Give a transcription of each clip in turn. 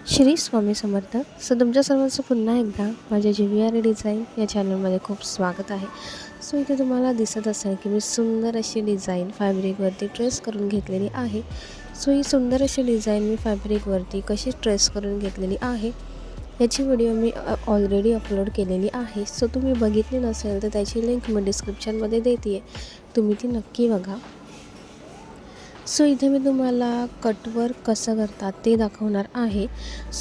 श्री स्वामी समर्थ. तुमच्या सर्वांचं पुन्हा एकदा माझ्या JVR डिझाईन या चॅनलमध्ये खूप स्वागत आहे. इथे तुम्हाला दिसत असेल की मी सुंदर अशी डिझाईन फॅब्रिकवरती ट्रेस करून घेतलेली आहे. ही सुंदर अशी डिझाईन मी फॅब्रिकवरती कशी ट्रेस करून घेतलेली आहे याची व्हिडिओ मी ऑलरेडी अपलोड केलेली आहे. तुम्ही बघितली नसेल तर त्याची लिंक मी डिस्क्रिप्शनमध्ये देते आहे, तुम्ही ती नक्की बघा. इथे मी तुम्हाला कटवर्क कसं करतात ते दाखवणार आहे.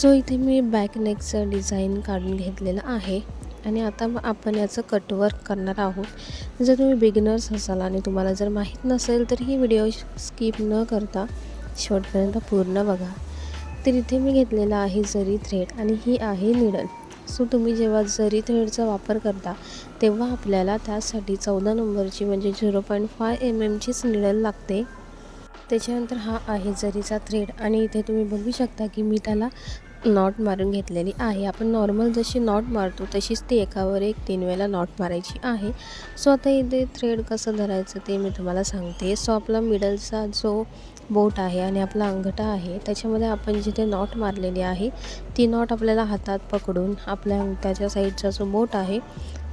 इथे मी बॅक नेकचं डिझाईन काढून घेतलेलं आहे आणि आता आपण याचं कटवर्क करणार आहोत. जर तुम्ही बिगिनर्स असाल आणि तुम्हाला जर माहीत नसेल तर ही व्हिडिओ स्किप न करता शेवटपर्यंत पूर्ण बघा. तर इथे मी घेतलेला आहे जरी थ्रेड आणि ही आहे निडल. तुम्ही जेव्हा जरी थ्रेडचा वापर करता तेव्हा आपल्याला त्यासाठी 14 नंबरची म्हणजे 0.5 mm निडल लागते. त्याच्यानंतर हा आहे जरीचा थ्रेड आणि इथे तुम्ही बघू शकता की मी त्याला नॉट मारून घेतलेली आहे. आपण नॉर्मल जशी नॉट मारतो तशीच ती एकावर एक 3 वेळेला नॉट मारायची आहे. आता इथे थ्रेड कसं धरायचं ते मी तुम्हाला सांगते. आपला मिडलचा जो बोट आहे आणि आपला अंगठा आहे त्याच्यामध्ये आपण जिथे नॉट मारलेली आहे ती नॉट आपल्याला हातात पकडून आपल्या अंगठ्याच्या साईडचा जो बोट आहे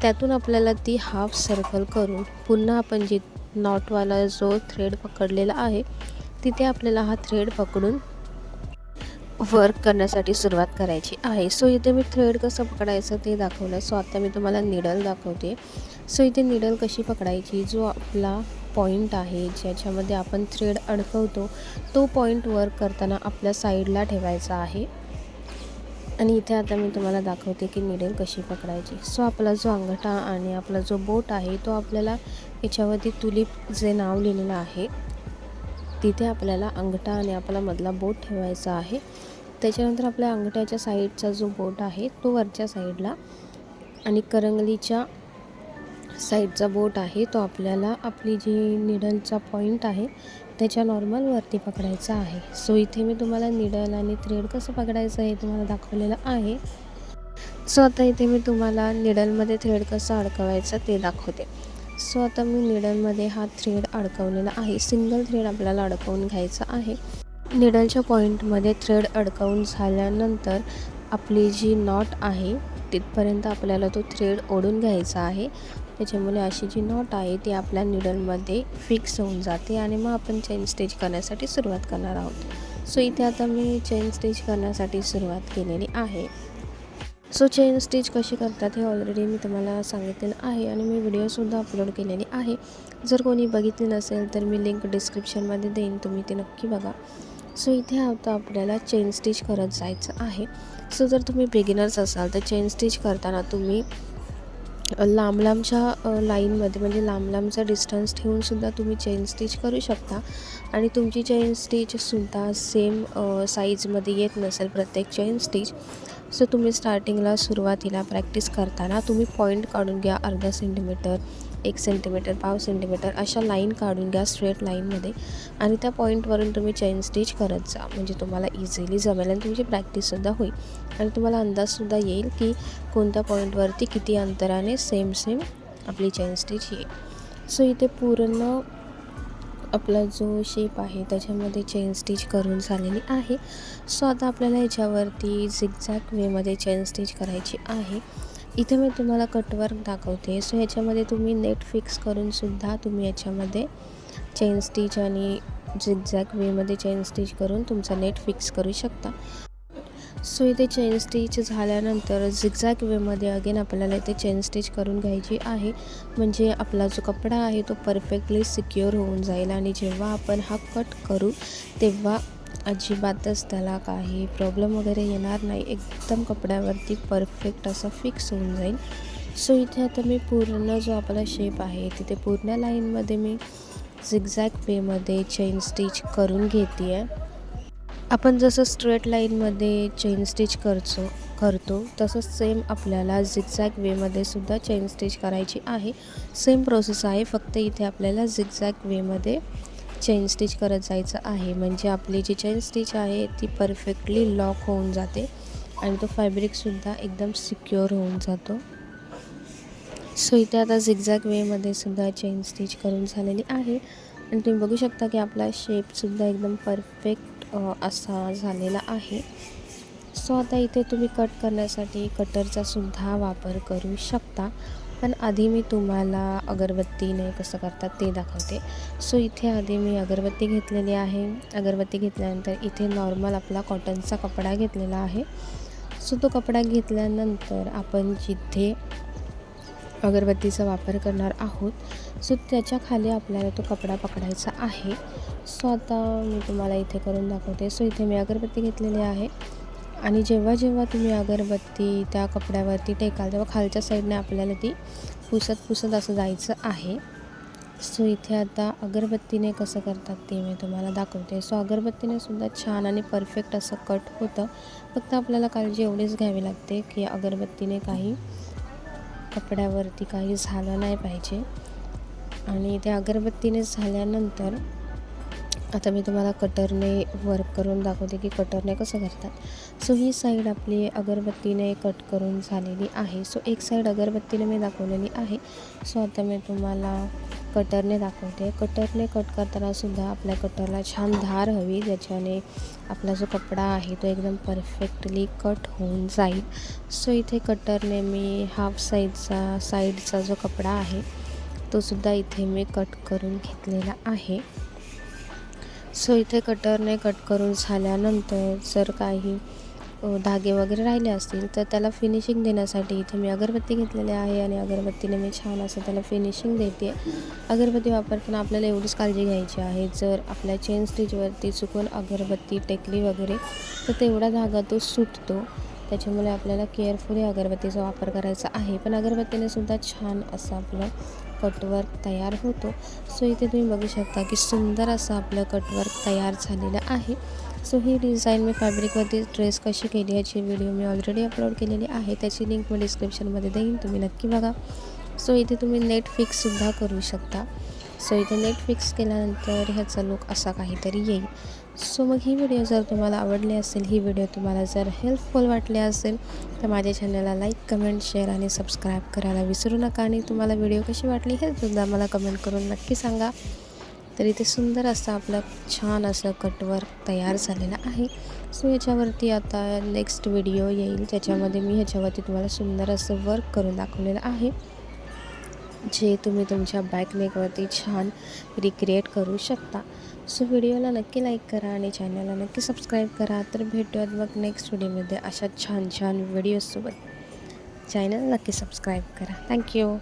त्यातून आपल्याला ती हाफ सर्कल करून पुन्हा आपण जी नॉटवाला जो थ्रेड पकडलेला आहे तिथे आपल्याला हा थ्रेड पकडून वर्क करण्यासाठी सुरुवात करायची आहे. इथे मी थ्रेड कसं पकडायचं ते दाखवलं. आता मी तुम्हाला निडल दाखवते. इथे निडल कशी पकडायची, जो आपला पॉईंट आहे ज्याच्यामध्ये आपण थ्रेड अडकवतो तो पॉईंट वर्क करताना आपल्या साईडला ठेवायचा आहे. आणि इथे आता मी तुम्हाला दाखवते की निडल कशी पकडायची. आपला जो अंगठा आणि आपला जो बोट आहे तो आपल्याला याच्यावरती तुलिप जे नाव लिहिलेलं आहे तिथे आपल्याला अंगठा आणि आपला मधला बोट ठेवायचा आहे. त्याच्यानंतर आपल्या अंगठ्याच्या साईडचा जो बोट आहे तो वरच्या साईडला आणि करंगलीच्या साईडचा बोट आहे तो आपल्याला आपली जी निडलचा पॉईंट आहे त्याच्या नॉर्मल वरती पकडायचा आहे. इथे मी तुम्हाला निडल आणि थ्रेड कसं पकडायचं हे तुम्हाला दाखवलेलं आहे. आता इथे मी तुम्हाला निडलमध्ये थ्रेड कसं अडकवायचं ते दाखवते. आता मी निडलमध्ये हा थ्रेड अडकवलेला आहे. सिंगल थ्रेड आपल्याला अडकवून घ्यायचा आहे. निडलच्या पॉईंटमध्ये थ्रेड अडकवून झाल्यानंतर आपली जी नॉट आहे तिथपर्यंत आपल्याला तो थ्रेड ओढून घ्यायचा आहे. त्याच्यामुळे अशी जी नॉट आहे ती आपल्या निडलमध्ये फिक्स होऊन जाते आणि मग आपण चेन स्टिच करण्यासाठी सुरुवात करणार आहोत. इथे आता मी चेन स्टिच करण्यासाठी सुरुवात केलेली आहे. चेन स्टिच कशी करतात हे ऑलरेडी मी तुम्हाला सांगितलेलं आहे आणि मी व्हिडिओसुद्धा अपलोड केलेली आहे. जर कोणी बघितली नसेल तर मी लिंक डिस्क्रिप्शनमध्ये देईन, तुम्ही ते नक्की बघा. इथे आता आपल्याला चेन स्टिच करत जायचं आहे. जर तुम्ही बिगिनर्स असाल तर चेन स्टिच करताना तुम्ही लांब लांबच्या लाईनमध्ये म्हणजे लांब लांबचा डिस्टन्स ठेवूनसुद्धा तुम्ही चेन स्टिच करू शकता आणि तुमची चेन स्टिचसुद्धा सेम साईजमध्ये येत नसेल प्रत्येक चेन स्टिच. तुम्ही स्टार्टिंगला सुरुवातीला प्रॅक्टिस करताना तुम्ही पॉईंट काढून घ्या. अर्धा सेंटीमीटर, 1 सेंटीमीटर, पाव सेंटीमीटर अशा लाईन काढून घ्या स्ट्रेट लाईनमध्ये आणि त्या पॉईंटवरून तुम्ही चेन स्टिच करत जा. म्हणजे तुम्हाला इझिली जमेल आणि तुमची प्रॅक्टिससुद्धा होईल आणि तुम्हाला अंदाजसुद्धा येईल की कोणत्या पॉईंटवरती किती अंतराने सेम आपली चेन स्टिच येईल. इथे पूर्ण आपला जो शेप आहे त्याच्यामध्ये चेन स्टिच करून झालेली आहे. आता आपल्याला याच्यावरती झिगझॅग वेमध्ये चेन स्टिच करायची आहे. इथे मी तुम्हाला कटवर्क दाखवते. ह्याच्यामध्ये तुम्ही नेट फिक्स करूनसुद्धा तुम्ही याच्यामध्ये चेन स्टिच आणि झिगझॅग वेमध्ये चेन स्टिच करून तुमचा नेट फिक्स करू शकता. इथे चेन स्टिच झाल्यानंतर झिगझॅग वेमध्ये अगेन आपल्याला इथे चेन स्टिच करून घ्यायची आहे. म्हणजे आपला जो कपडा आहे तो परफेक्टली सिक्युअर होऊन जाईल आणि जेव्हा आपण हा कट करू तेव्हा अजिबातच त्याला काही प्रॉब्लेम वगैरे येणार नाही. एकदम कपड्यावरती परफेक्ट असं फिक्स होऊन जाईल. इथे आता मी पूर्ण जो आपला शेप आहे तिथे पूर्ण लाईनमध्ये मी झिगझॅग वेमध्ये चेन स्टिच करून घेते आहे. आपण जसं स्ट्रेट लाईनमध्ये चेन स्टिच करतो तसंच सेम आपल्याला झिगझॅग वेमध्ये सुद्धा चेन स्टिच करायची आहे. सेम प्रोसेस आहे, फक्त इथे आपल्याला झिगझॅग वेमध्ये चेन स्टिच करत जायचं आहे. म्हणजे आपली जी चेन स्टिच आहे ती परफेक्टली लॉक होऊन जाते आणि तो फॅब्रिकसुद्धा एकदम सिक्युअर होऊन जातो. इथे आता झिगझॅग वेमध्ये सुद्धा चेन स्टिच करून झालेली आहे आणि तुम्ही बघू शकता की आपला शेपसुद्धा एकदम परफेक्ट असा झालेला आहे. सो आता इथे तुम्ही कट करण्यासाठी कटरचा सुद्धा वापर करू शकता, पण आधी मी तुम्हाला अगरबत्तीने कसं करतात ते दाखवते. सो इथे आधी मी अगरबत्ती घेतलेली आहे. अगरबत्ती घेतल्यानंतर इथे नॉर्मल आपला कॉटनचा कपडा घेतलेला आहे. सो तो कपडा घेतल्यानंतर आपण जिथे अगरबत्तीचा वापर करणार आहोत, सो त्याच्या खाली आपल्याला तो कपडा पकडायचा आहे. सो आता मी तुम्हाला इथे करून दाखवते. सो इथे मी अगरबत्ती घेतलेली आहे आणि जेव्हा तुम्ही अगरबत्ती त्या कपड्यावरती टेकाल तेव्हा खालच्या साईडने आपल्याला ती पुसत असं जायचं आहे. सो इथे आता अगरबत्तीने कसं करतात ते मी तुम्हाला दाखवते. सो अगरबत्तीने सुद्धा छान आणि परफेक्ट असं कट होतं. फक्त आपल्याला काळजी एवढीच घ्यावी लागते की अगरबत्तीने काही कपड्यावरती काही झालं नाही पाहिजे. आणि त्या अगरबत्तीने झाल्यानंतर आता मी तुम्हाला कटरने वर्क करून दाखवते की कटरने कसं करतात. सो ही साईड आपली अगरबत्तीने कट करून झालेली आहे. सो एक साईड अगरबत्तीने मी दाखवलेली आहे. सो आता मी तुम्हाला कटरने दाखवते. कटरने कट करताना सुद्धा आपल्या कटरला छान धार हवी, ज्याच्याने आपला जो कपडा आहे तो एकदम परफेक्टली कट होऊन जाईल. सो इथे कटरने मी हाफ साईडचा जो कपडा आहे तो सुद्धा इथे मी कट करून घेतलेला आहे. सो इथे कटरने कट करून झाल्यानंतर जर काही धागे वगैरे राहिले असतील तर त्याला फिनिशिंग देण्यासाठी इथे मी अगरबत्ती घेतलेली आहे आणि अगरबत्तीने मी छान असं त्याला फिनिशिंग देते. अगरबत्ती वापरताना आपल्याला एवढीच काळजी घ्यायची आहे, जर आपल्या चेन स्टिचवरती चुकून अगरबत्ती टेकली वगैरे तर तेवढा धागा तो सुटतो. त्याच्यामुळे आपल्याला केअरफुली अगरबत्तीचा वापर करायचा आहे. पण अगरबत्तीने सुद्धा छान असं आपलं कटवर्क तयार होतो. सो इथे तुम्ही बघू शकता की सुंदर असं आपलं कटवर्क तयार झालेलं आहे. सो ही डिझाईन मी फॅब्रिकवरती ट्रेस कशी केली याची व्हिडिओ मी ऑलरेडी अपलोड केलेली आहे. त्याची लिंक मी डिस्क्रिप्शनमध्ये देईन, तुम्ही नक्की बघा. सो इथे तुम्ही नेट फिक्ससुद्धा करू शकता. सो इथे नेट फिक्स केल्यानंतर ह्याचा लुक असा काहीतरी येईल. सो मग ही व्हिडिओ जर तुम्हाला आवडली असेल, ही व्हिडिओ तुम्हाला जर हेल्पफुल वाटली असेल तर माझ्या चॅनलला लाईक, कमेंट, शेअर आणि सबस्क्राईब करायला विसरू नका. आणि तुम्हाला व्हिडिओ कशी वाटली हे सुद्धा मला कमेंट करून नक्की सांगा. तर इथे सुंदर असं आपलं छान असं कटवर्क तयार झालेलं आहे. सो याच्यावरती आता नेक्स्ट व्हिडिओ येईल ज्याच्यामध्ये मी ह्याच्यावरती तुम्हाला सुंदर असं वर्क करून दाखवलेलं आहे, जे तुम्ही तुमच्या बॅक नेकवरती छान रिक्रिएट करू शकता. सो व्हिडिओला नक्की लाईक करा आणि चॅनलला नक्की सबस्क्राईब करा. तर भेटूयात मग नेक्स्ट व्हिडिओमध्ये अशा छान व्हिडिओजसोबत. चॅनल नक्की सबस्क्राईब करा. थँक्यू.